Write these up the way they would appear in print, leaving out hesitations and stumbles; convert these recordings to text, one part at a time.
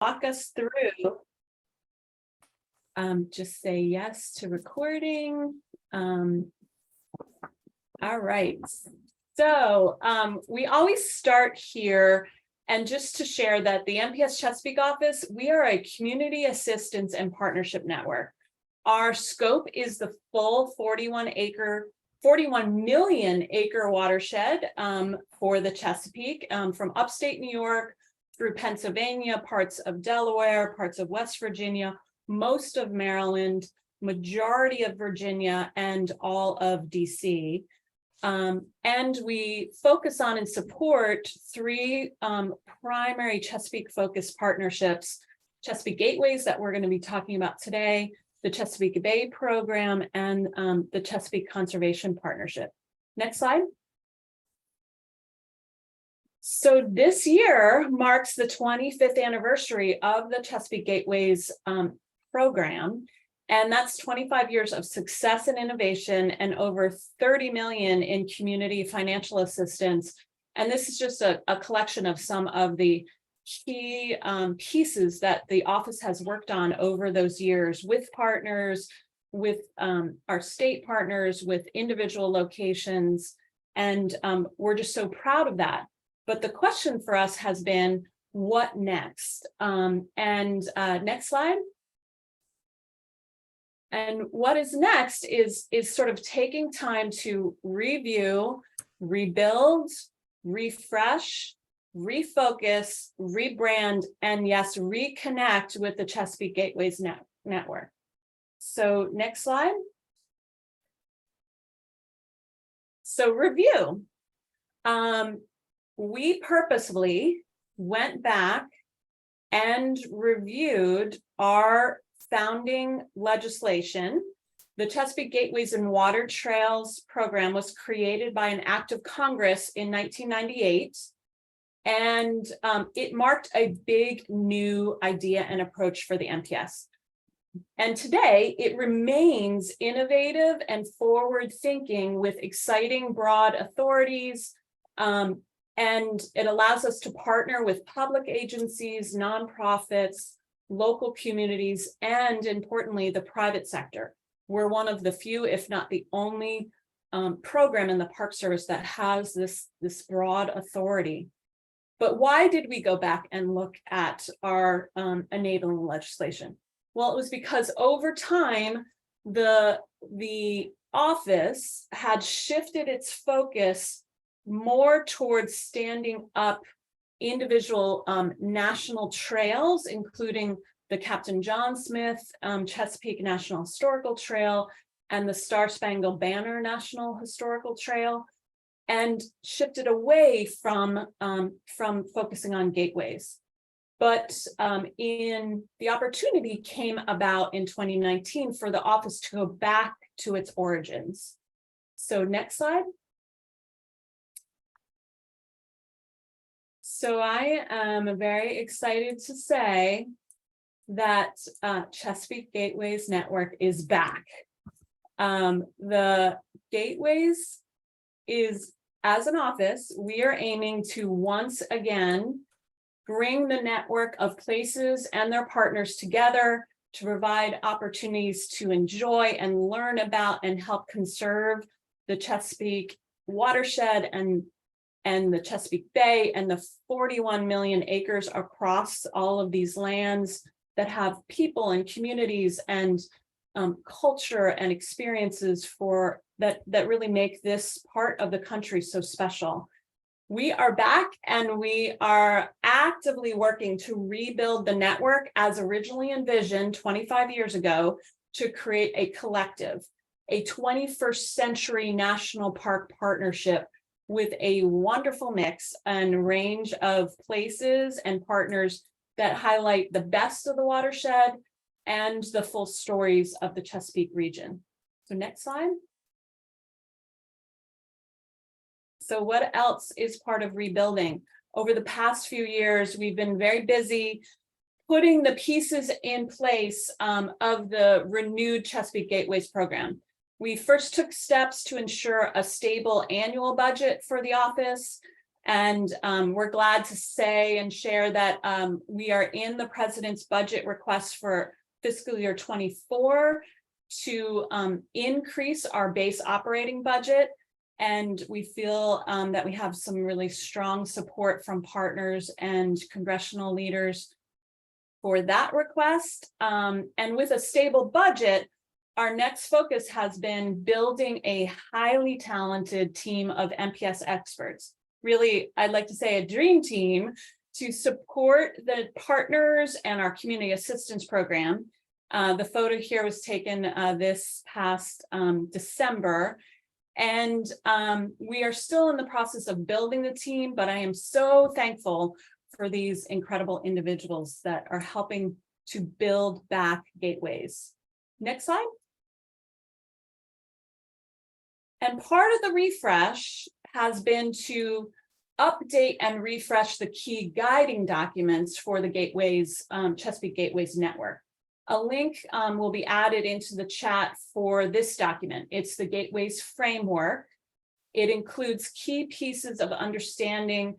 walk us through. Just say yes to recording. All right. So we always start here, and just to share that the NPS Chesapeake office, we are a community assistance and partnership network. Our scope is the full 41 million acre watershed for the Chesapeake, from upstate New York through Pennsylvania, parts of Delaware, parts of West Virginia, most of Maryland, majority of Virginia, and all of DC. And we focus on and support three primary Chesapeake focused partnerships: Chesapeake Gateways, that we're going to be talking about today, the Chesapeake Bay program, and the Chesapeake Conservation Partnership. Next slide. So this year marks the 25th anniversary of the Chesapeake Gateways program. And that's 25 years of success and innovation and over 30 million in community financial assistance. And this is just a collection of some of the key pieces that the office has worked on over those years with partners, with our state partners, with individual locations. And we're just so proud of that. But the question for us has been, what next? Next slide. And what is next is sort of taking time to review, rebuild, refresh, refocus, rebrand, and yes, reconnect with the Chesapeake Gateways Network. So next slide. So review. We purposely went back and reviewed our founding legislation. The Chesapeake Gateways and Water Trails program was created by an act of Congress in 1998, and it marked a big new idea and approach for the NPS. And today it remains innovative and forward-thinking with exciting broad authorities, and it allows us to partner with public agencies, nonprofits, local communities, and importantly, the private sector. We're one of the few, if not the only, program in the Park Service that has this broad authority. But why did we go back and look at our enabling legislation? Well, it was because over time, the office had shifted its focus more towards standing up individual national trails, including the Captain John Smith Chesapeake National Historical Trail and the Star Spangled Banner National Historical Trail, and shifted away from focusing on gateways. But the opportunity came about in 2019 for the office to go back to its origins. So next slide. So I am very excited to say that Chesapeake Gateways Network is back. The Gateways is, as an office, we are aiming to once again bring the network of places and their partners together to provide opportunities to enjoy and learn about and help conserve the Chesapeake watershed and the Chesapeake Bay and the 41 million acres across all of these lands that have people and communities and culture and experiences for that really make this part of the country so special. We are back and we are actively working to rebuild the network as originally envisioned 25 years ago to create a collective, a 21st century national park partnership with a wonderful mix and range of places and partners that highlight the best of the watershed and the full stories of the Chesapeake region. So next slide. So what else is part of rebuilding? Over the past few years, we've been very busy putting the pieces in place of the renewed Chesapeake Gateways program. We first took steps to ensure a stable annual budget for the office And we're glad to say and share that we are in the president's budget request for fiscal year 24 to increase our base operating budget. And we feel that we have some really strong support from partners and congressional leaders for that request. And with a stable budget, our next focus has been building a highly talented team of NPS experts. Really, I'd like to say a dream team to support the partners and our community assistance program. The photo here was taken this past December. And we are still in the process of building the team, but I am so thankful for these incredible individuals that are helping to build back gateways. Next slide. And part of the refresh has been to update and refresh the key guiding documents for the Gateways, Chesapeake Gateways Network. A link will be added into the chat for this document. It's the Gateways Framework. It includes key pieces of understanding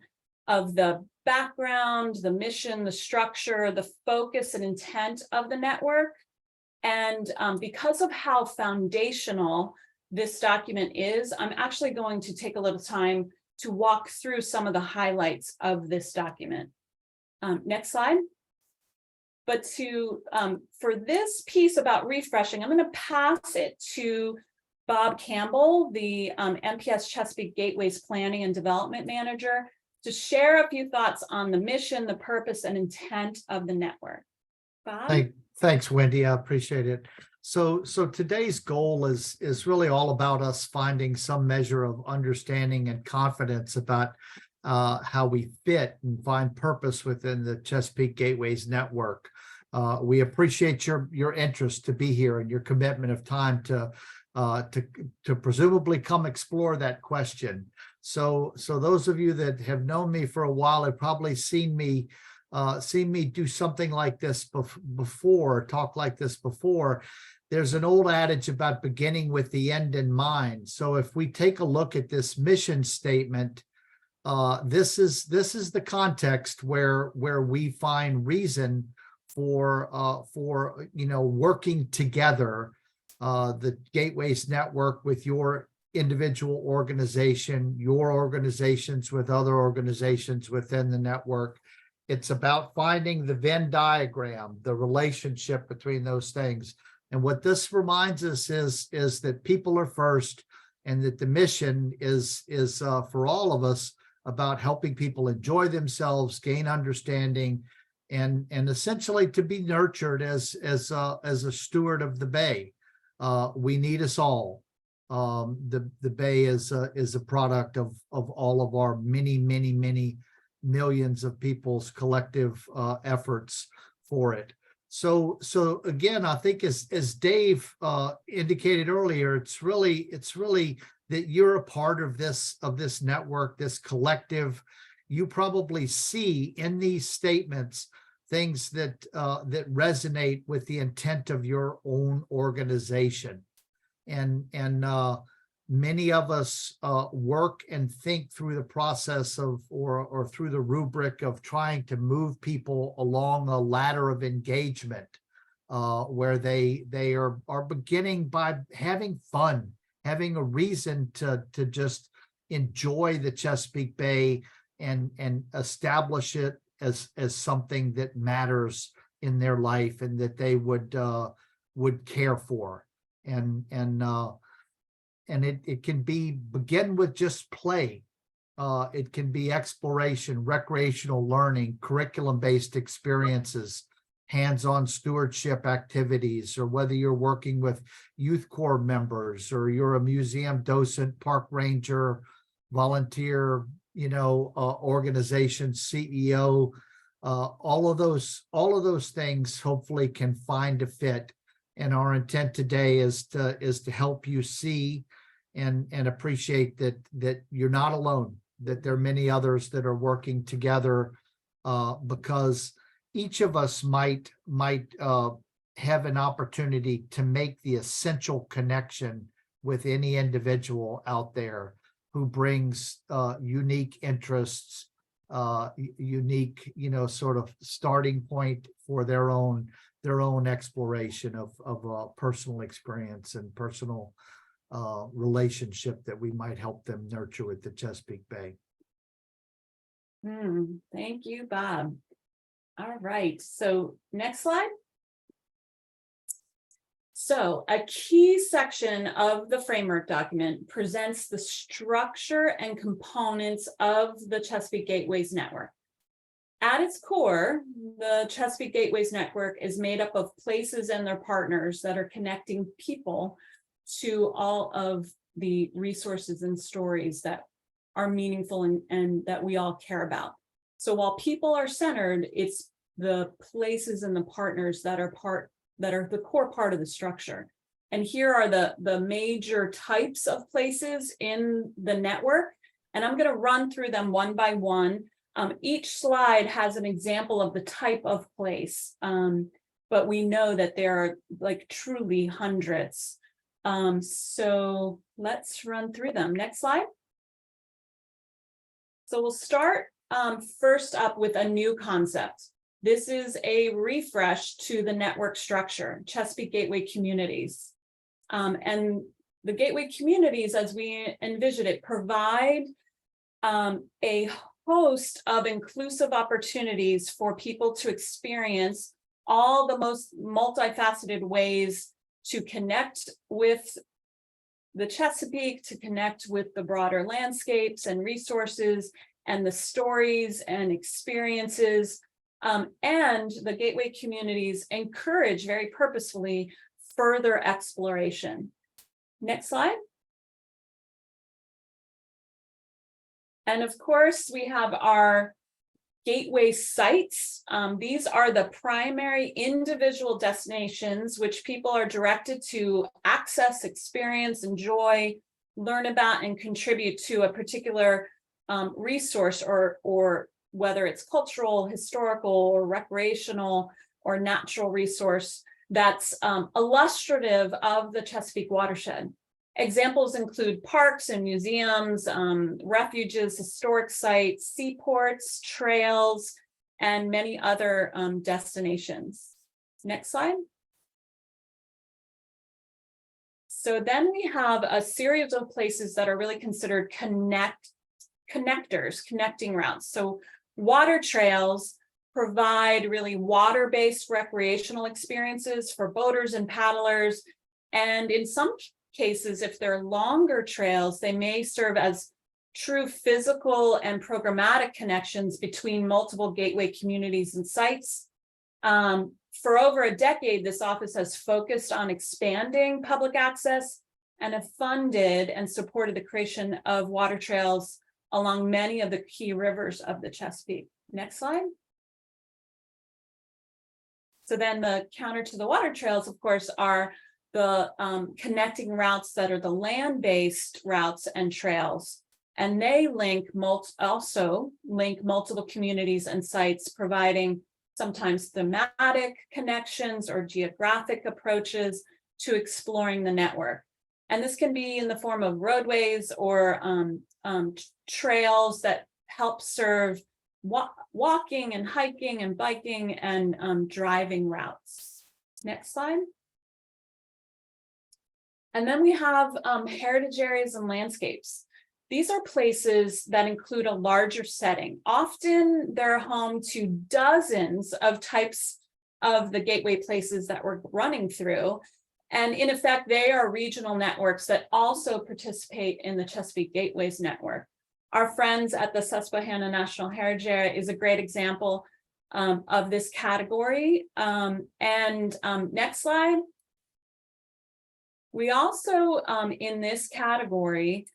of the background, the mission, the structure, the focus and intent of the network. And because of how foundational this document is, I'm actually going to take a little time to walk through some of the highlights of this document. Next slide. But for this piece about refreshing, I'm going to pass it to Bob Campbell, the NPS Chesapeake Gateways Planning and Development Manager, to share a few thoughts on the mission, the purpose, and intent of the network. Bob? Thanks, Wendy. I appreciate it. So today's goal is really all about us finding some measure of understanding and confidence about how we fit and find purpose within the Chesapeake Gateways Network. We appreciate your interest to be here and your commitment of time to presumably come explore that question. So those of you that have known me for a while have probably seen me do something like this before, talk like this before. There's an old adage about beginning with the end in mind. So if we take a look at this mission statement, this is the context where we find reason for working together, the Gateways Network with your individual organization, your organizations with other organizations within the network. It's about finding the Venn diagram, the relationship between those things. And what this reminds us is that people are first, and that the mission is for all of us about helping people enjoy themselves, gain understanding, and essentially to be nurtured as a steward of the Bay. We need us all. The Bay is a product of all of our many millions of people's collective efforts for it. So again, I think as Dave indicated earlier, it's really that you're a part of this network, this collective. You probably see in these statements things that resonate with the intent of your own organization, and many of us work and think through the process of or through the rubric of trying to move people along a ladder of engagement, where they are beginning by having fun, having a reason to just enjoy the Chesapeake Bay and establish it as something that matters in their life and that they would care for. And it can begin with just play. It can be exploration, recreational learning, curriculum-based experiences, hands-on stewardship activities, or whether you're working with youth corps members, or you're a museum docent, park ranger, volunteer, organization CEO. All of those things hopefully can find a fit. And our intent today is to help you see and appreciate that you're not alone, that there are many others that are working together, because each of us might have an opportunity to make the essential connection with any individual out there who brings unique interests, unique, sort of starting point for their own exploration of personal experience and personal relationship that we might help them nurture with the Chesapeake Bay. Thank you, Bob. All right, so next slide. So a key section of the framework document presents the structure and components of the Chesapeake Gateways Network. At its core, the Chesapeake Gateways Network is made up of places and their partners that are connecting people to all of the resources and stories that are meaningful and that we all care about. So while people are centered, it's the places and the partners that are the core part of the structure. And here are the major types of places in the network. And I'm going to run through them one by one. Each slide has an example of the type of place, but we know that there are like truly hundreds. So let's run through them. Next slide. So we'll start first up with a new concept. This is a refresh to the network structure, Chesapeake Gateway Communities. And the Gateway Communities, as we envision it, provide a host of inclusive opportunities for people to experience all the most multifaceted ways to connect with the Chesapeake, to connect with the broader landscapes and resources and the stories and experiences. And the Gateway Communities encourage very purposefully further exploration. Next slide. And of course, we have our gateway sites. These are the primary individual destinations which people are directed to access, experience, enjoy, learn about, and contribute to a particular resource, or whether it's cultural, historical, or recreational, or natural resource that's illustrative of the Chesapeake watershed. Examples include parks and museums, refuges, historic sites, seaports, trails, and many other destinations. Next slide. So then we have a series of places that are really considered connectors, connecting routes. So water trails provide really water-based recreational experiences for boaters and paddlers. And in some cases, if they're longer trails, they may serve as true physical and programmatic connections between multiple gateway communities and sites. For over a decade, this office has focused on expanding public access and have funded and supported the creation of water trails along many of the key rivers of the Chesapeake. Next slide. So then the counter to the water trails, of course, are the connecting routes that are the land-based routes and trails. And they also link multiple communities and sites, providing sometimes thematic connections or geographic approaches to exploring the network. And this can be in the form of roadways or trails that help serve walking and hiking and biking and driving routes. Next slide. And then we have heritage areas and landscapes. These are places that include a larger setting. Often they're home to dozens of types of the gateway places that we're running through. And in effect, they are regional networks that also participate in the Chesapeake Gateways Network. Our friends at the Susquehanna National Heritage Area is a great example of this category. Next slide. We also, in this category,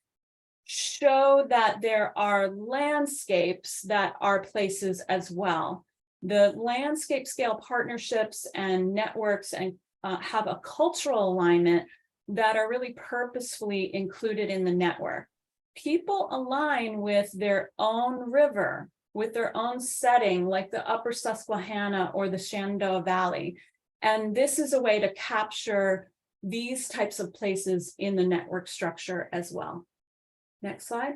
show that there are landscapes that are places as well. The landscape scale partnerships and networks and have a cultural alignment that are really purposefully included in the network. People align with their own river, with their own setting, like the Upper Susquehanna or the Shenandoah Valley. And this is a way to capture these types of places in the network structure as well. Next slide.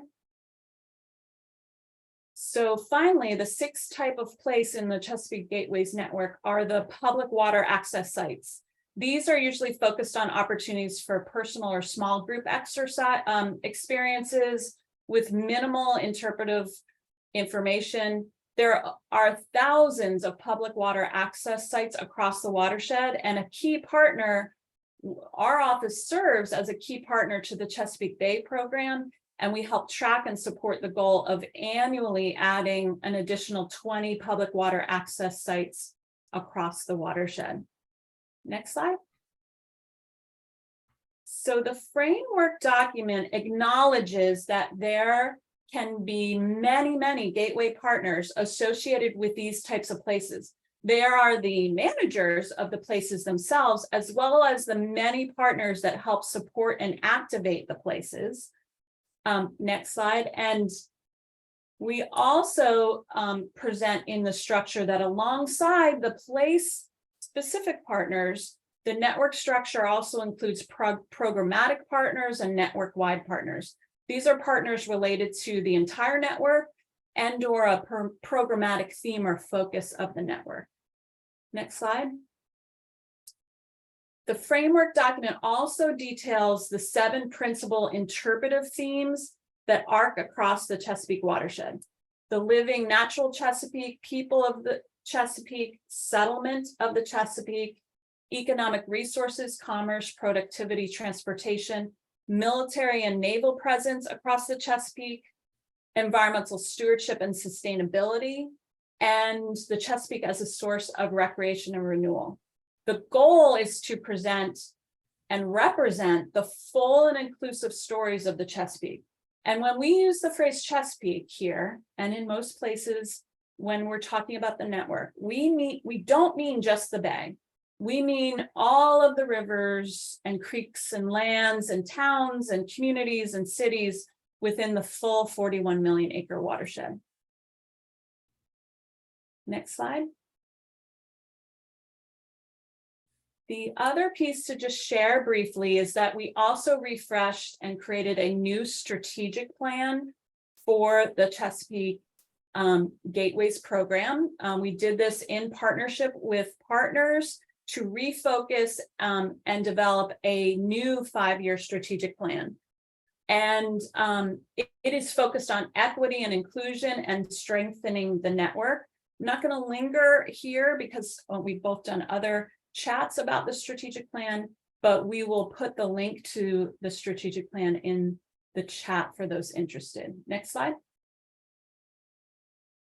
So finally, the sixth type of place in the Chesapeake Gateways Network are the public water access sites. These are usually focused on opportunities for personal or small group exercise experiences with minimal interpretive information. There are thousands of public water access sites across the watershed, and a key partner, our office serves as a key partner to the Chesapeake Bay program, and we help track and support the goal of annually adding an additional 20 public water access sites across the watershed. Next slide. So the framework document acknowledges that there can be many gateway partners associated with these types of places. There are the managers of the places themselves, as well as the many partners that help support and activate the places. Next slide. And we also present in the structure that alongside the place-specific partners, the network structure also includes programmatic partners and network-wide partners. These are partners related to the entire network and or a programmatic theme or focus of the network. Next slide. The framework document also details the 7 principal interpretive themes that arc across the Chesapeake watershed: the living natural Chesapeake, people of the Chesapeake, settlement of the Chesapeake, economic resources, commerce, productivity, transportation, military and naval presence across the Chesapeake, environmental stewardship and sustainability, and the Chesapeake as a source of recreation and renewal. The goal is to present and represent the full and inclusive stories of the Chesapeake. And when we use the phrase Chesapeake here, and in most places when we're talking about the network, we don't mean just the bay. We mean all of the rivers and creeks and lands and towns and communities and cities within the full 41 million acre watershed. Next slide. The other piece to just share briefly is that we also refreshed and created a new strategic plan for the Chesapeake Gateways program. We did this in partnership with partners to refocus and develop a new 5-year strategic plan. And it is focused on equity and inclusion and strengthening the network. I'm not going to linger here because we've both done other chats about the strategic plan, but we will put the link to the strategic plan in the chat for those interested. Next slide.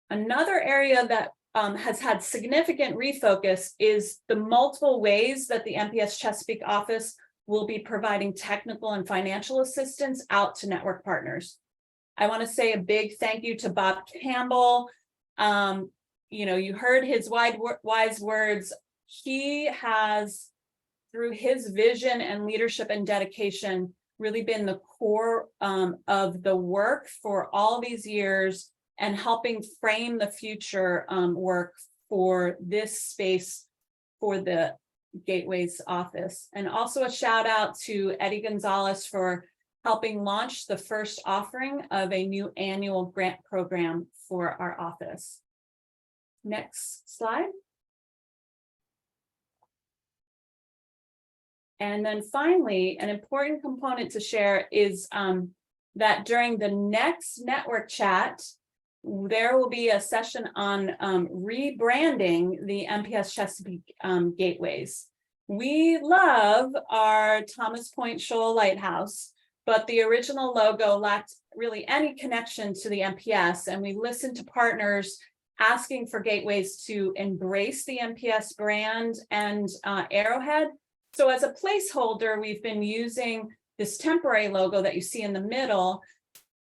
Another area that has had significant refocus is the multiple ways that the NPS Chesapeake office will be providing technical and financial assistance out to network partners. I want to say a big thank you to Bob Campbell. You heard his wise words. He has, through his vision and leadership and dedication, really been the core of the work for all these years and helping frame the future work for this space for the Gateways office. And also a shout out to Eddie Gonzalez for helping launch the first offering of a new annual grant program for our office. Next slide. And then finally, an important component to share is that during the next network chat, there will be a session on rebranding the NPS Chesapeake Gateways. We love our Thomas Point Shoal Lighthouse, but the original logo lacked really any connection to the NPS, and we listened to partners asking for gateways to embrace the NPS brand and arrowhead. So as a placeholder, we've been using this temporary logo that you see in the middle,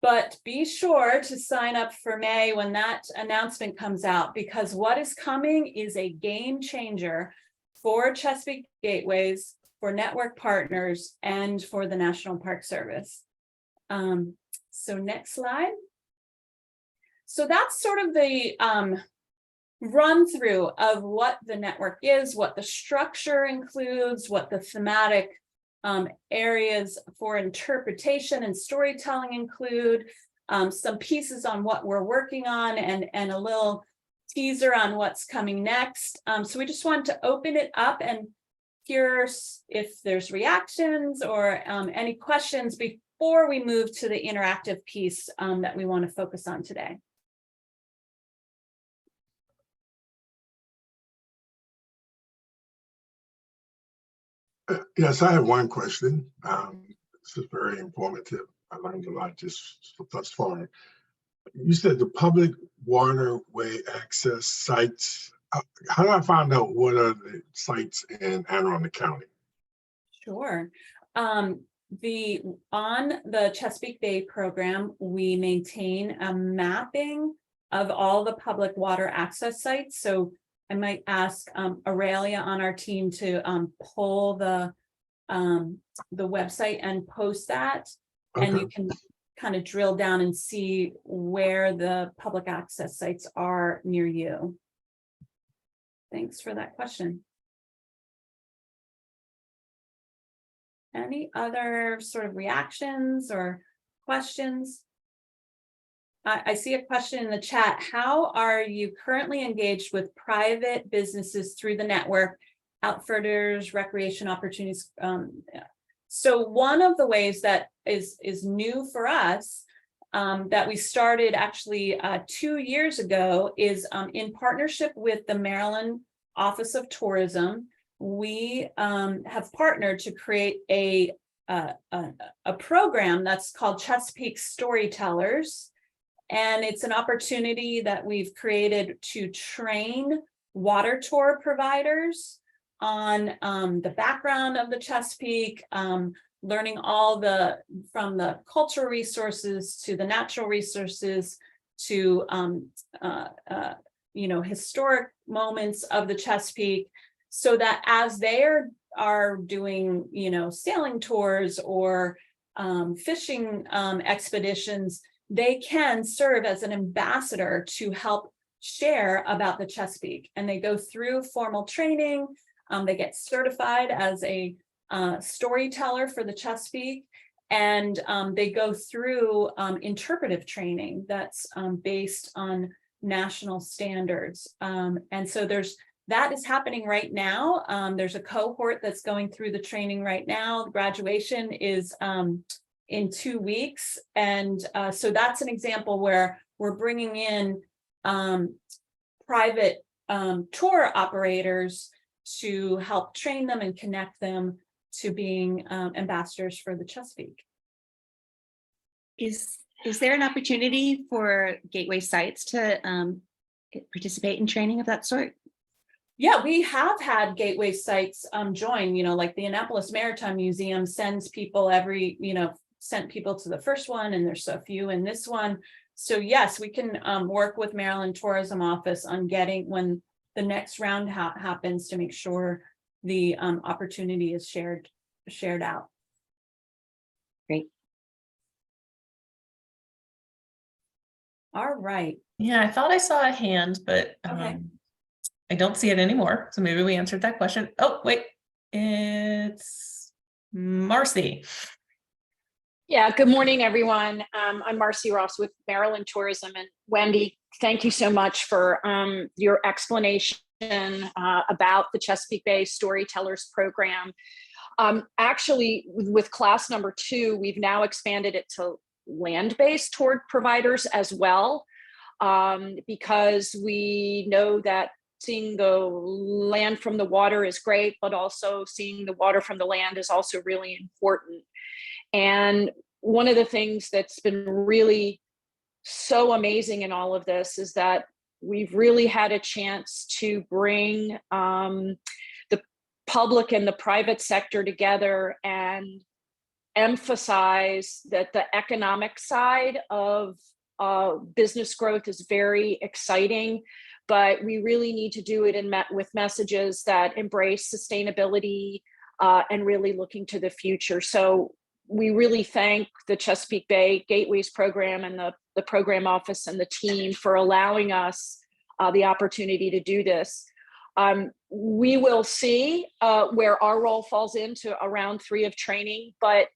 but be sure to sign up for May when that announcement comes out, because what is coming is a game changer for Chesapeake Gateways, for network partners, and for the National Park Service. So next slide. So that's sort of the run through of what the network is, what the structure includes, what the thematic areas for interpretation and storytelling include some pieces on what we're working on and a little teaser on what's coming next. So we just want to open it up and hear if there's reactions or any questions before we move to the interactive piece that we want to focus on today. Yes, I have one question. This is very informative. I learned a lot just thus far. You said the public waterway access sites. How do I find out what are the sites in Anne Arundel County? Sure. On the Chesapeake Bay program, we maintain a mapping of all the public water access sites. So I might ask Aurelia on our team to pull the website and post that, Okay. and you can kind of drill down and see where the public access sites are near you. Thanks for that question. Any other sort of reactions or questions? I see a question in the chat. How are you currently engaged with private businesses through the network, outfitters, recreation opportunities? So one of the ways that is new for us that we started actually 2 years ago is in partnership with the Maryland Office of Tourism. We have partnered to create a program that's called Chesapeake Storytellers. And it's an opportunity that we've created to train water tour providers on the background of the Chesapeake, learning all from the cultural resources to the natural resources to historic moments of the Chesapeake, so that as they are doing sailing tours or fishing expeditions, they can serve as an ambassador to help share about the Chesapeake. And they go through formal training. They get certified as a storyteller for the Chesapeake. And they go through interpretive training that's based on national standards. And so that is happening right now. There's a cohort that's going through the training right now. The graduation is in 2 weeks. And so that's an example where we're bringing in private tour operators to help train them and connect them to being ambassadors for the Chesapeake. Is there an opportunity for gateway sites to participate in training of that sort? Yeah, we have had gateway sites join, like the Annapolis Maritime Museum sends people sent people to the first one, and there's a few in this one. So yes, we can work with Maryland Tourism Office on getting, when the next round happens, to make sure the opportunity is shared out. Great. All right. Yeah, I thought I saw a hand, but Okay. I don't see it anymore. So maybe we answered that question. Oh, wait, it's Marcy. Yeah, good morning, everyone. I'm Marcy Ross with Maryland Tourism. And Wendy, thank you so much for your explanation about the Chesapeake Bay Storytellers Program. Actually, with class number 2, we've now expanded it to land-based tour providers as well, because we know that seeing the land from the water is great, but also seeing the water from the land is also really important. And one of the things that's been really so amazing in all of this is that we've really had a chance to bring the public and the private sector together and emphasize that the economic side of business growth is very exciting, but we really need to do it with messages that embrace sustainability and really looking to the future. So we really thank the Chesapeake Bay Gateways program and the program office and the team for allowing us the opportunity to do this. We will see where our role falls into a round 3 of training, but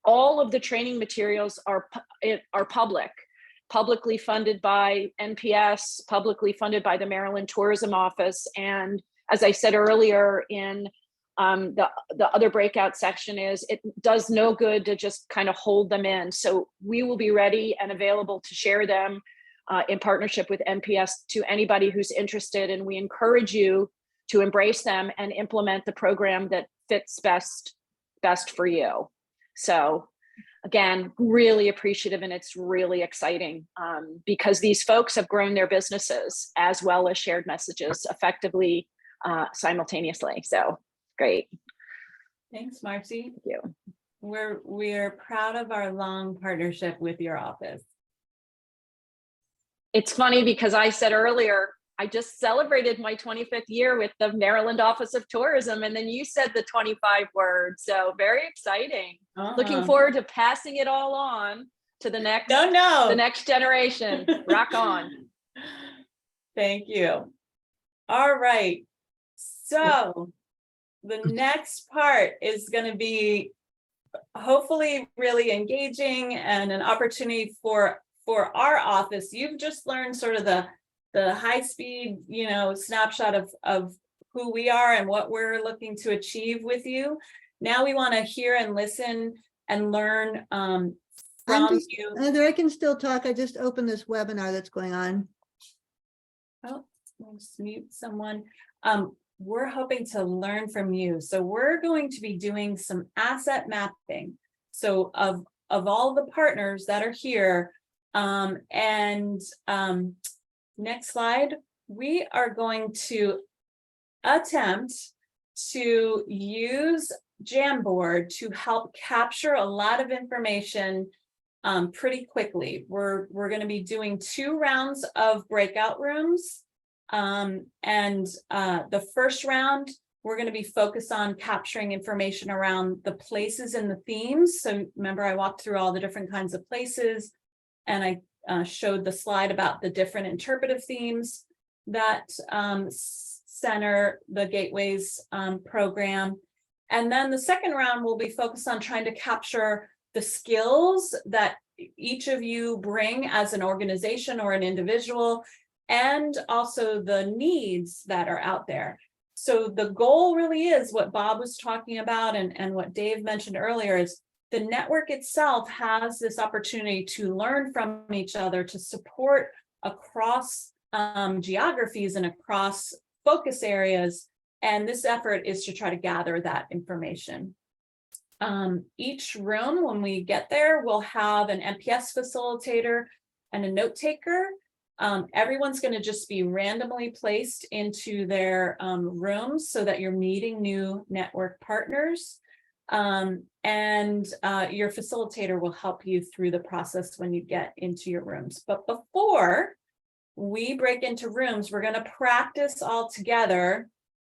all of the training materials are publicly funded by NPS, publicly funded by the Maryland Tourism Office. And as I said earlier in the other breakout section, is it does no good to just kind of hold them in. So we will be ready and available to share them in partnership with NPS to anybody who's interested. And we encourage you to embrace them and implement the program that fits best for you. So again, really appreciative, and it's really exciting because these folks have grown their businesses as well as shared messages effectively simultaneously. So great. Thanks, Marcy. Thank you. We're proud of our long partnership with your office. It's funny because I said earlier, I just celebrated my 25th year with the Maryland Office of Tourism, and then you said the 25 words. So very exciting. Looking forward to passing it all on to the next, the next generation. Rock on. Thank you. All right. So the next part is going to be hopefully really engaging and an opportunity for our office. You've just learned sort of the high speed, snapshot of who we are and what we're looking to achieve with you. Now we want to hear and listen and learn from you. Heather, I can still talk. I just opened this webinar that's going on. Oh, I'll just mute someone. We're hoping to learn from you. So we're going to be doing some asset mapping. So of all the partners that are here, next slide, we are going to attempt to use JamBoard to help capture a lot of information pretty quickly. We're going to be doing 2 rounds of breakout rooms. The first round, we're going to be focused on capturing information around the places and the themes. So remember, I walked through all the different kinds of places, and I showed the slide about the different interpretive themes that center the Gateways program. And then the second round will be focused on trying to capture the skills that each of you bring as an organization or an individual, and also the needs that are out there. So the goal really is what Bob was talking about and what Dave mentioned earlier is the network itself has this opportunity to learn from each other, to support across geographies and across focus areas. And this effort is to try to gather that information. Each room, when we get there, will have an NPS facilitator and a note taker. Everyone's going to just be randomly placed into their rooms so that you're meeting new network partners. Your facilitator will help you through the process when you get into your rooms. But before we break into rooms, we're going to practice all together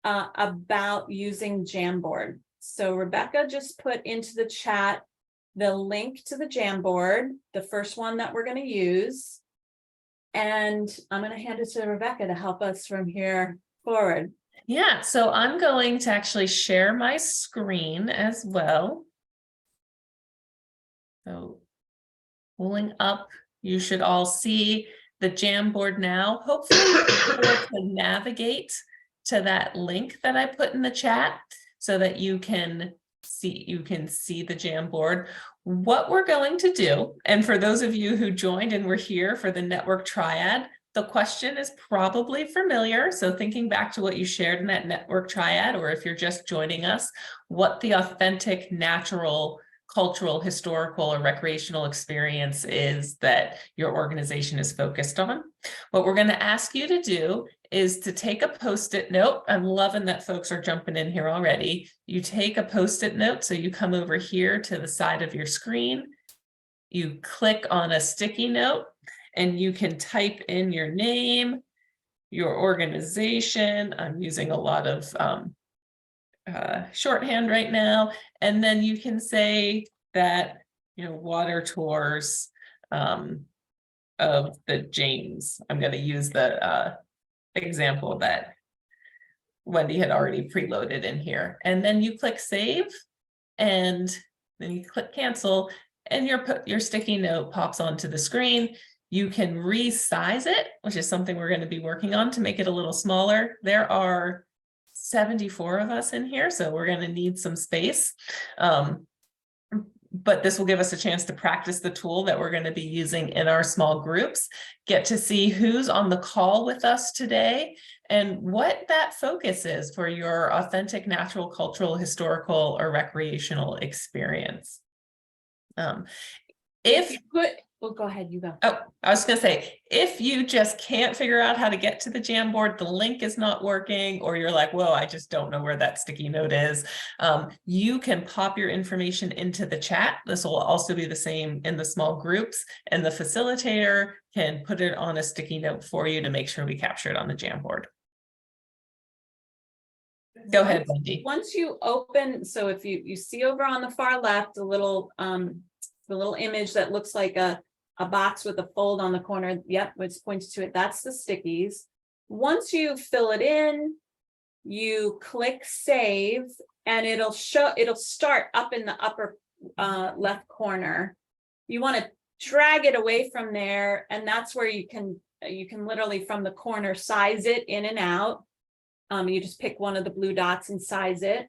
about using JamBoard. So Rebecca just put into the chat the link to the JamBoard, the first one that we're going to use. And I'm going to hand it to Rebecca to help us from here forward. Yeah, so I'm going to actually share my screen as well. So pulling up, you should all see the JamBoard now. Hopefully you're able to navigate to that link that I put in the chat so that you can see the JamBoard. What we're going to do, and for those of you who joined and were here for the network triad, the question is probably familiar. So thinking back to what you shared in that network triad, or if you're just joining us, what the authentic, natural, cultural, historical, or recreational experience is that your organization is focused on. What we're going to ask you to do is to take a Post-it note. I'm loving that folks are jumping in here already. You take a Post-it note, so you come over here to the side of your screen, you click on a sticky note, and you can type in your name, your organization. I'm using a lot of shorthand right now. And then you can say that, water tours of the James. I'm going to use the example that Wendy had already preloaded in here. And then you click save, and then you click cancel, and your sticky note pops onto the screen. You can resize it, which is something we're going to be working on to make it a little smaller. There are 74 of us in here, so we're going to need some space. But this will give us a chance to practice the tool that we're going to be using in our small groups, get to see who's on the call with us today and what that focus is for your authentic, natural, cultural, historical, or recreational experience. Well, go ahead, you go. Oh, I was going to say, if you just can't figure out how to get to the Jamboard, the link is not working, or you're like, whoa, I just don't know where that sticky note is, you can pop your information into the chat. This will also be the same in the small groups, and the facilitator can put it on a sticky note for you to make sure we capture it on the Jamboard. Go ahead, Wendy. Once you open, so if you see over on the far left, the little image that looks like a box with a fold on the corner, yep, which points to it, that's the stickies. Once you fill it in, you click save, and it'll start up in the upper left corner. You want to drag it away from there, and that's where you can literally from the corner size it in and out. You just pick one of the blue dots and size it.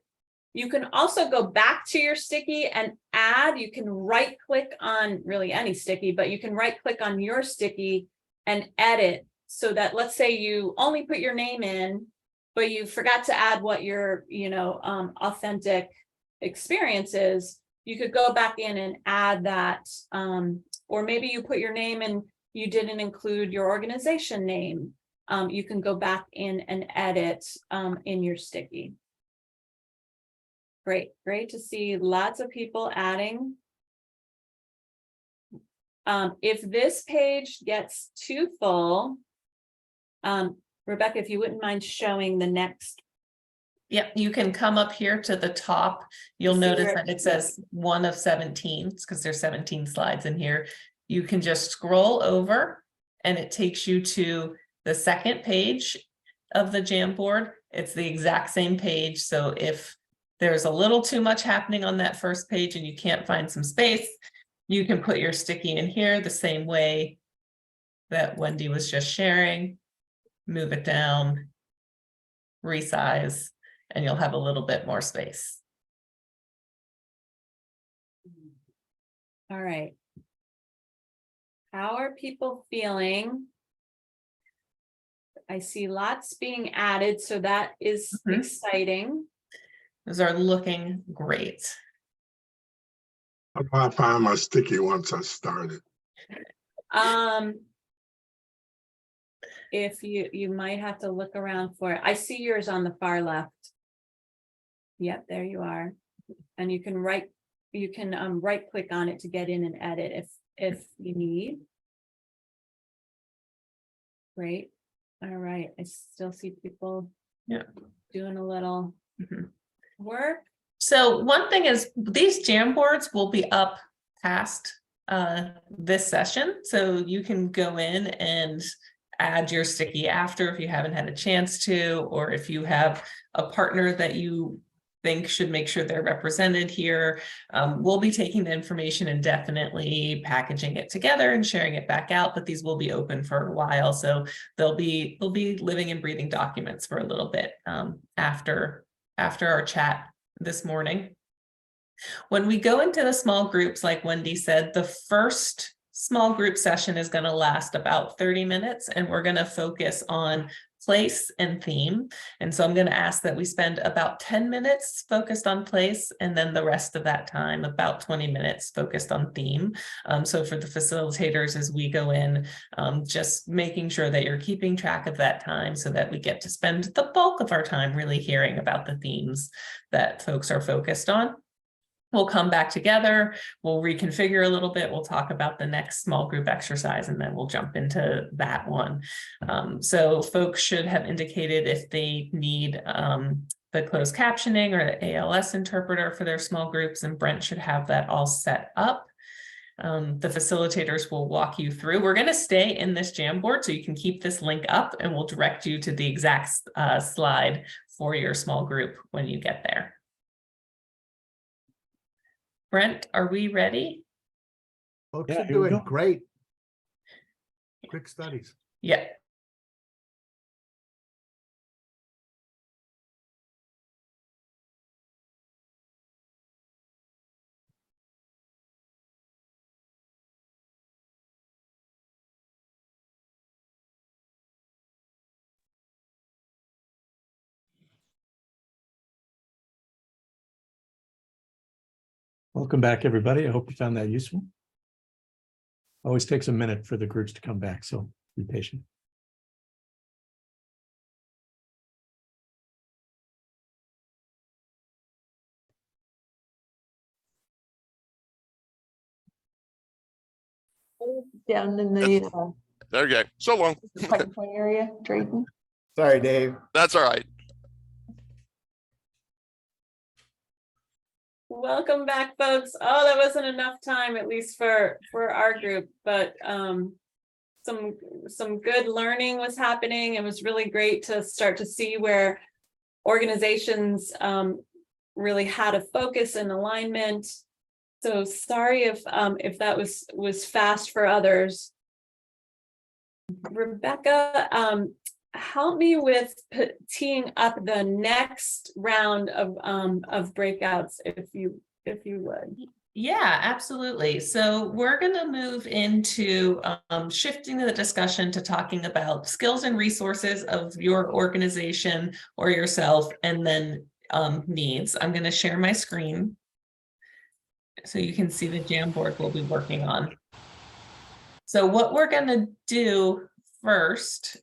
You can also go back to your sticky and add. You can right click on really any sticky, but you can right click on your sticky and edit, so that, let's say you only put your name in, but you forgot to add what your authentic experience is. You could go back in and add that, or maybe you put your name and you didn't include your organization name. You can go back in and edit in your sticky. Great to see lots of people adding. If this page gets too full, Rebecca, if you wouldn't mind showing the next. Yep, you can come up here to the top. You'll notice that it says 1 of 17, because there's 17 slides in here. You can just scroll over and it takes you to the second page of the Jamboard. It's the exact same page. So if there's a little too much happening on that first page and you can't find some space, you can put your sticky in here the same way that Wendy was just sharing. Move it down, resize, and you'll have a little bit more space. All right. How are people feeling? I see lots being added, so that is exciting. Those are looking great. I find my sticky once I started. If you might have to look around for it. I see yours on the far left. Yep, there you are. And you can right click on it to get in and edit if you need. Great. All right. I still see people doing a little work. So one thing is, these Jamboards will be up past this session, so you can go in and add your sticky after if you haven't had a chance to, or if you have a partner that you think should make sure they're represented here. We'll be taking the information and definitely packaging it together and sharing it back out, but these will be open for a while, so they'll be living and breathing documents for a little bit after our chat this morning. When we go into the small groups, like Wendy said, the first small group session is going to last about 30 minutes, and we're going to focus on place and theme. And so I'm going to ask that we spend about 10 minutes focused on place, and then the rest of that time, about 20 minutes focused on theme. So for the facilitators, as we go in, just making sure that you're keeping track of that time so that we get to spend the bulk of our time really hearing about the themes that folks are focused on. We'll come back together, we'll reconfigure a little bit, we'll talk about the next small group exercise, and then we'll jump into that one. So folks should have indicated if they need the closed captioning or the ALS interpreter for their small groups, and Brent should have that all set up. The facilitators will walk you through. We're going to stay in this Jamboard, so you can keep this link up, and we'll direct you to the exact slide for your small group when you get there. Brent, are we ready? Folks Yeah, are here we doing go. great. Quick studies. Yeah. Welcome back, everybody. I hope you found that useful. Always takes a minute for the groups to come back, so be patient. Down in the There you go. So long. pipeline area, Drayton. Sorry, Dave. That's all right. Welcome back, folks. Oh, that wasn't enough time, at least for our group, but some good learning was happening. It was really great to start to see where organizations really had a focus and alignment. So sorry if that was fast for others. Rebecca, help me with teeing up the next round of breakouts, if you would. Yeah, absolutely. So we're going to move into shifting the discussion to talking about skills and resources of your organization or yourself, and then needs. I'm going to share my screen so you can see the Jamboard we'll be working on. So what we're going to do first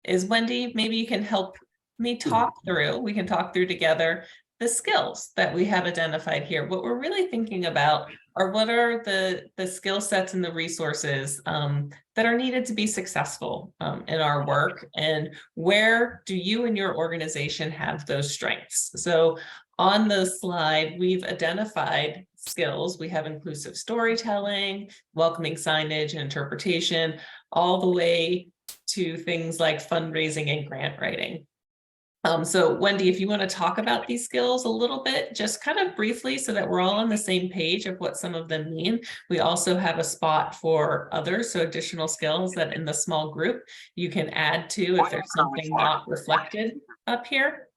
is, Wendy, maybe you can help me talk through, we can talk through together the skills that we have identified here. What we're really thinking about are what are the skill sets and the resources that are needed to be successful in our work, and where do you and your organization have those strengths? So on the slide, we've identified skills. We have inclusive storytelling, welcoming signage and interpretation, all the way to things like fundraising and grant writing. So Wendy, if you want to talk about these skills a little bit, just kind of briefly, so that we're all on the same page of what some of them mean. We also have a spot for others, so additional skills that in the small group you can add to if there's something not reflected up here.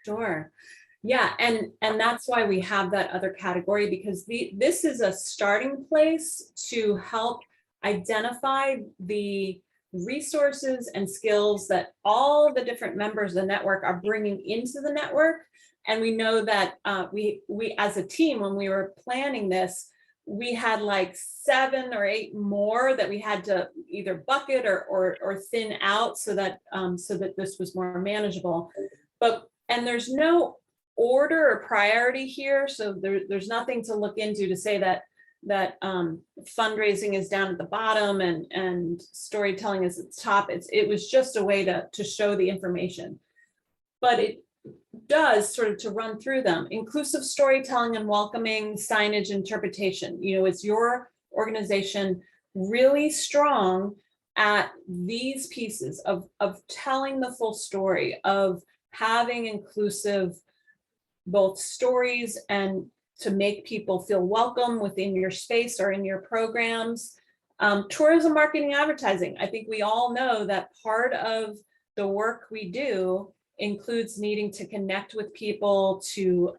Sure. Yeah, and that's why we have that other category, because this is a starting place to help identify the resources and skills that all the different members of the network are bringing into the network. And we know that we as a team, when we were planning this, we had like 7 or 8 more that we had to either bucket or thin out so that this was more manageable. And there's no order or priority here, so there's nothing to look into to say that fundraising is down at the bottom and storytelling is at the top. It was just a way to show the information, but it does sort of to run through them. Inclusive storytelling and welcoming signage interpretation. You know, is your organization really strong at these pieces of telling the full story, of having inclusive both stories and to make people feel welcome within your space or in your programs. Tourism, marketing, advertising. I think we all know that part of the work we do includes needing to connect with people, to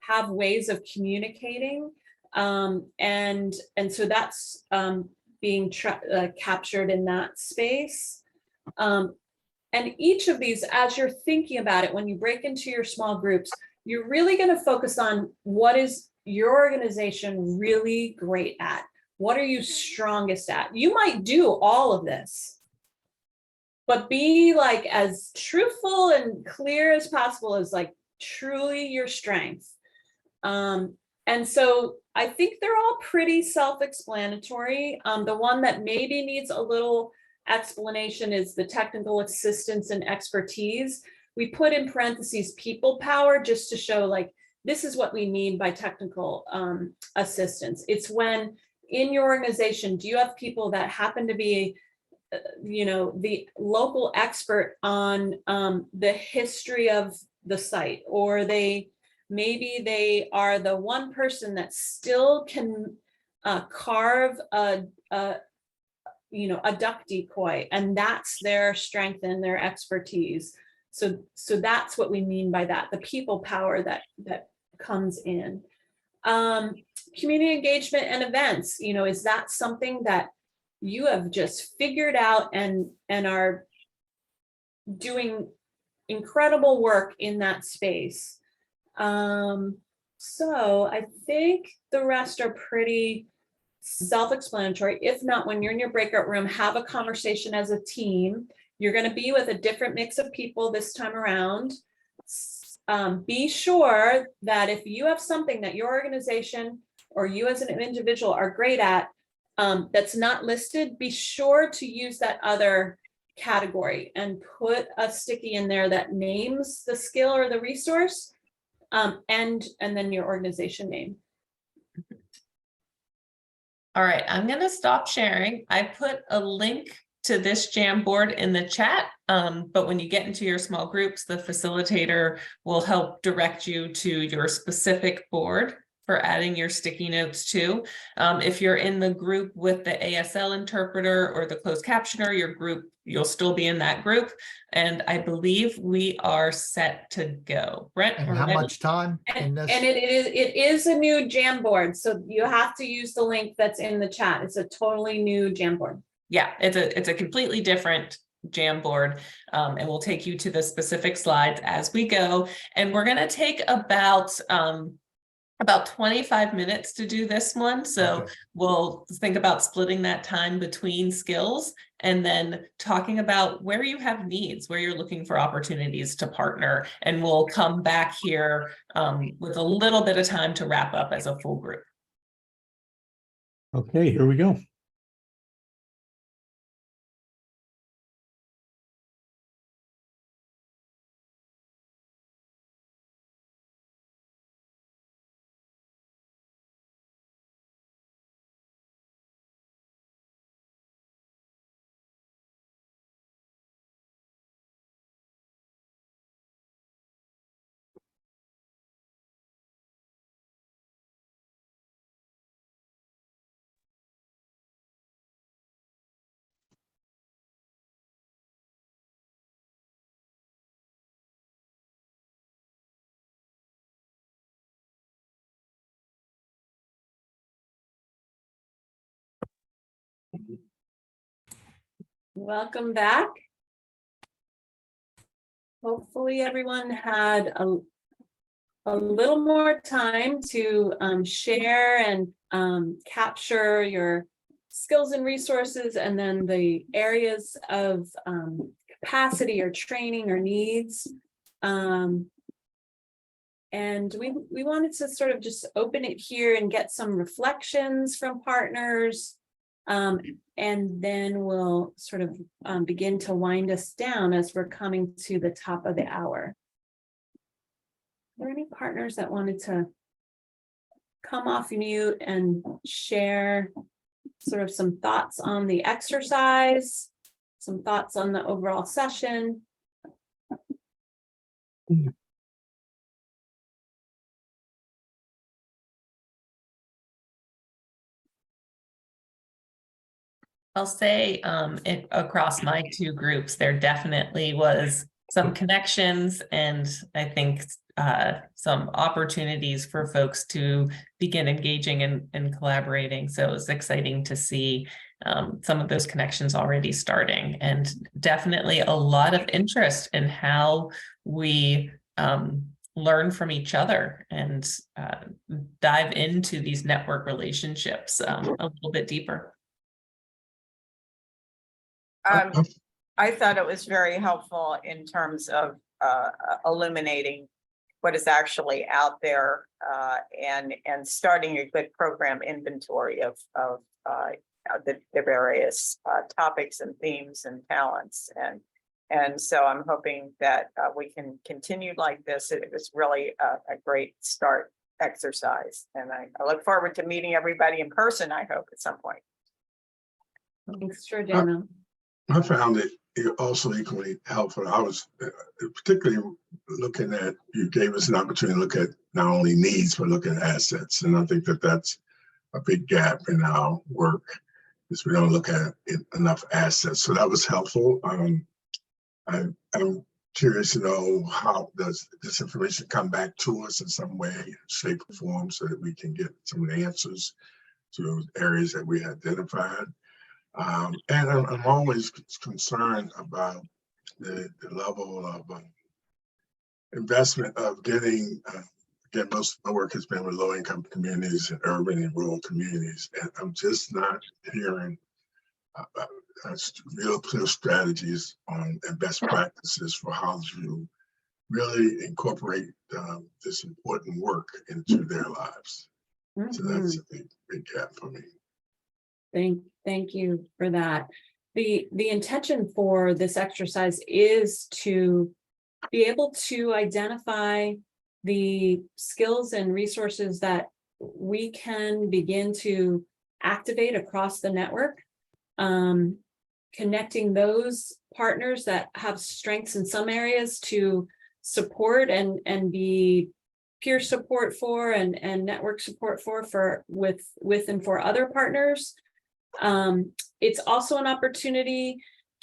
have ways of communicating. And so that's being captured in that space. And each of these, as you're thinking about it, when you break into your small groups, you're really going to focus on what is your organization really great at? What are you strongest at? You might do all of this, but be like as truthful and clear as possible as like truly your strength. And so I think they're all pretty self-explanatory. The one that maybe needs a little explanation is the technical assistance and expertise. We put in parentheses people power just to show like this is what we mean by technical assistance. It's when in your organization, do you have people that happen to be you know, the local expert on the history of the site, or maybe they are the one person that still can carve a duck decoy, and that's their strength and their expertise. So that's what we mean by that, the people power that comes in. Community engagement and events, is that something that you have just figured out and are doing incredible work in that space? So I think the rest are pretty self-explanatory. If not, when you're in your breakout room, have a conversation as a team. You're going to be with a different mix of people this time around. Be sure that if you have something that your organization or you as an individual are great at, that's not listed, be sure to use that other category and put a sticky in there that names the skill or the resource, and then your organization name. All right, I'm going to stop sharing. I put a link to this Jamboard in the chat, but when you get into your small groups, the facilitator will help direct you to your specific board for adding your sticky notes to. If you're in the group with the ASL interpreter or the closed captioner, you'll still be in that group. And I believe we are set to go. Brent, And how much time in this? And it is a new Jamboard, so you have to use the link that's in the chat. It's a totally new Jamboard. Yeah, it's a completely different Jamboard, and we'll take you to the specific slides as we go. And we're going to take about 25 minutes to do this one. So Okay. We'll think about splitting that time between skills and then talking about where you have needs, where you're looking for opportunities to partner. And we'll come back here with a little bit of time to wrap up as a full group. Okay, here we go. Welcome back. Hopefully everyone had a little more time to share and capture your skills and resources, and then the areas of capacity or training or needs. And we wanted to sort of just open it here and get some reflections from partners. And then we'll sort of begin to wind us down as we're coming to the top of the hour. Are there any partners that wanted to come off mute and share sort of some thoughts on the exercise, some thoughts on the overall session? I'll say across my two groups, there definitely was some connections and I think some opportunities for folks to begin engaging and collaborating. So it was exciting to see some of those connections already starting, and definitely a lot of interest in how we learn from each other and dive into these network relationships a little bit deeper. I thought it was very helpful in terms of illuminating what is actually out there and starting a good program inventory of the various topics and themes and talents. And so I'm hoping that we can continue like this. It was really a great start exercise. And I look forward to meeting everybody in person, I hope, at some point. Thanks, Georgiana. I found it also equally helpful. I was particularly looking at, you gave us an opportunity to look at not only needs, but looking at assets. And I think that that's a big gap in our work, is we don't look at enough assets. So that was helpful. I'm curious to know, how does this information come back to us in some way, shape, or form, so that we can get some of the answers to those areas that we identified. And I'm always concerned about the level of investment of getting, again, most of my work has been with low-income communities and urban and rural communities, and I'm just not hearing real clear strategies on and best practices for how to really incorporate this important work into their lives. So that's a big gap for me. Thank you for that. The intention for this exercise is to be able to identify the skills and resources that we can begin to activate across the network, connecting those partners that have strengths in some areas to support and be peer support for and network support for with and for other partners. It's also an opportunity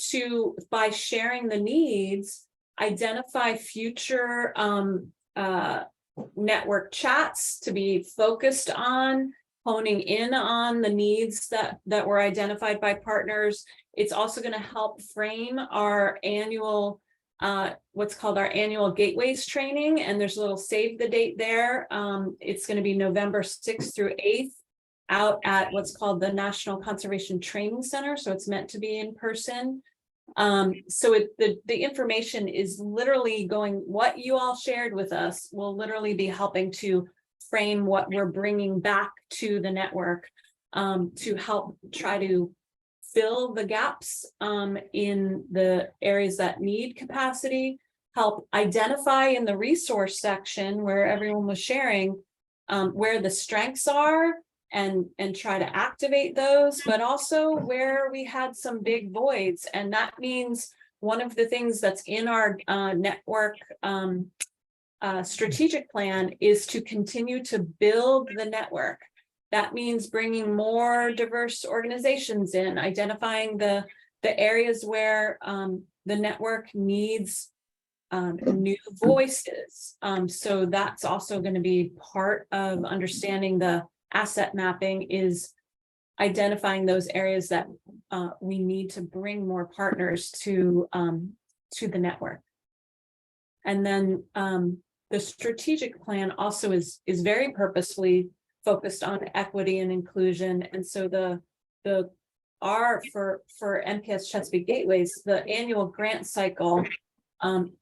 to, by sharing the needs, identify future network chats to be focused on honing in on the needs that were identified by partners. It's also going to help frame our annual what's called our annual Gateways training, and there's a little save the date there. It's going to be November 6th through 8th out at what's called the National Conservation Training Center. So it's meant to be in person. So the information is literally going, what you all shared with us will literally be helping to frame what we're bringing back to the network to help try to fill the gaps in the areas that need capacity, help identify in the resource section where everyone was sharing where the strengths are and try to activate those, but also where we had some big voids. And that means one of the things that's in our network strategic plan is to continue to build the network. That means bringing more diverse organizations in, identifying the areas where the network needs new voices. So that's also going to be part of understanding the asset mapping, is identifying those areas that we need to bring more partners to the network. And then the strategic plan also is very purposefully focused on equity and inclusion. And so for NPS Chesapeake Gateways, the annual grant cycle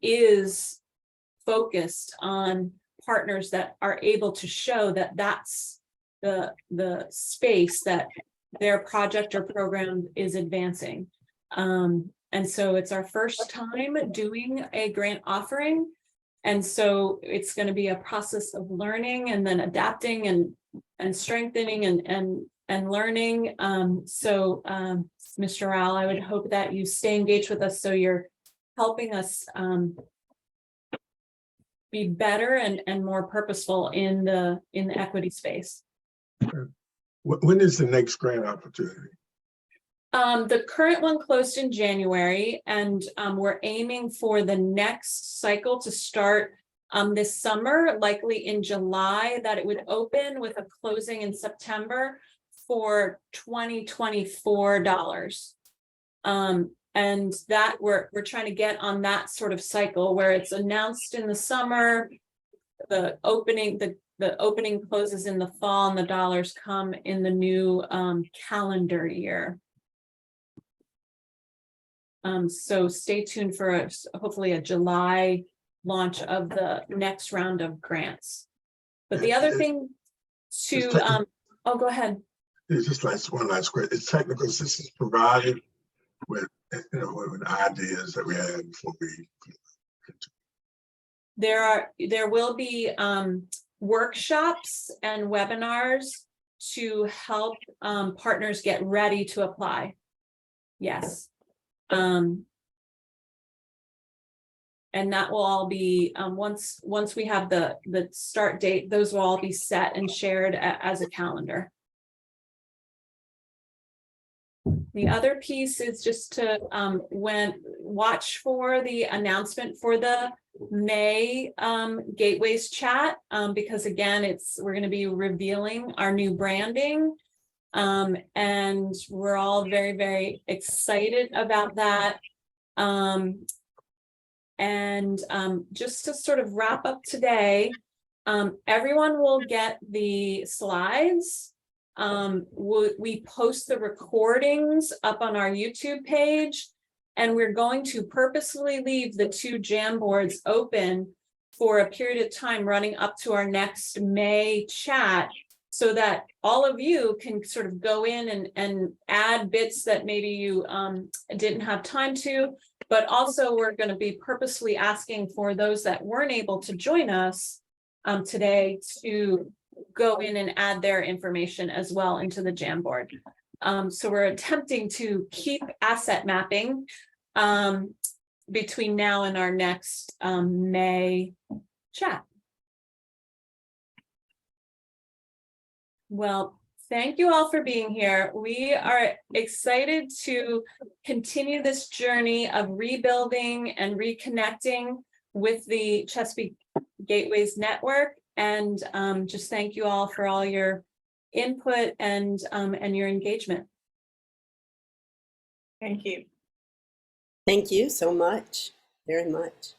is focused on partners that are able to show that that's the space that their project or program is advancing. And so it's our first time doing a grant offering. And so it's going to be a process of learning and then adapting and strengthening and learning. Mr. Rowell, I would hope that you stay engaged with us so you're helping us be better and more purposeful in the equity space. When is the next grant opportunity? The current one closed in January, and we're aiming for the next cycle to start this summer, likely in July, that it would open with a closing in September for $2024. And that we're trying to get on that sort of cycle where it's announced in the summer, the opening closes in the fall, and the dollars come in the new calendar year. So stay tuned for hopefully a July launch of the next round of grants. But the other thing to, go ahead. It's just one last question. Is technical assistance provided with, with ideas that we had before we? There will be workshops and webinars to help partners get ready to apply. Yes. And that will all be, once we have the start date, those will all be set and shared as a calendar. The other piece is just to watch for the announcement for the May Gateways chat, because again, we're going to be revealing our new branding. And we're all very, very excited about that. Just to sort of wrap up today, everyone will get the slides. We post the recordings up on our YouTube page, and we're going to purposely leave the 2 JamBoards open for a period of time running up to our next May chat, so that all of you can sort of go in and add bits that maybe you didn't have time to, but also we're going to be purposely asking for those that weren't able to join us today to go in and add their information as well into the JamBoard. So we're attempting to keep asset mapping between now and our next May chat. Well, thank you all for being here. We are excited to continue this journey of rebuilding and reconnecting with the Chesapeake Gateways Network. And just thank you all for all your input and your engagement. Thank you. Thank you so much, very much.